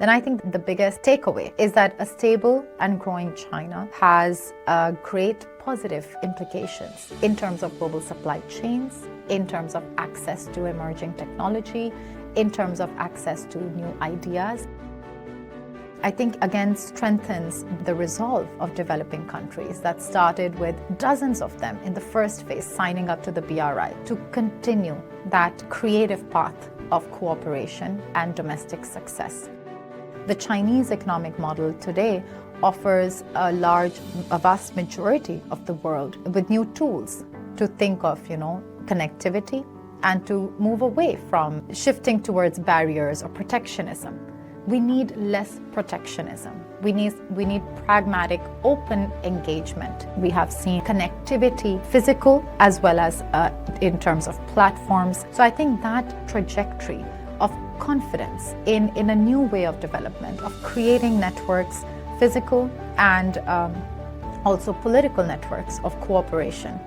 then I think the biggest takeaway is that a stable and growing China has great positive implications in terms of global supply chains, in terms of access to emerging technology, in terms of access to new ideas. I think again strengthens the resolve of developing countries that started with dozens of them in the first phase signing up to the BRI to continue that creative path of cooperation and domestic success. The Chinese economic model today offers a vast majority of the world with new tools to think of, connectivity and to move away from shifting towards barriers or protectionism. We need less protectionism. We need pragmatic, open engagement. We have seen connectivity, physical as well as in terms of platforms. So I think that trajectory of confidence in a new way of development, of creating networks, physical and also political networks of cooperation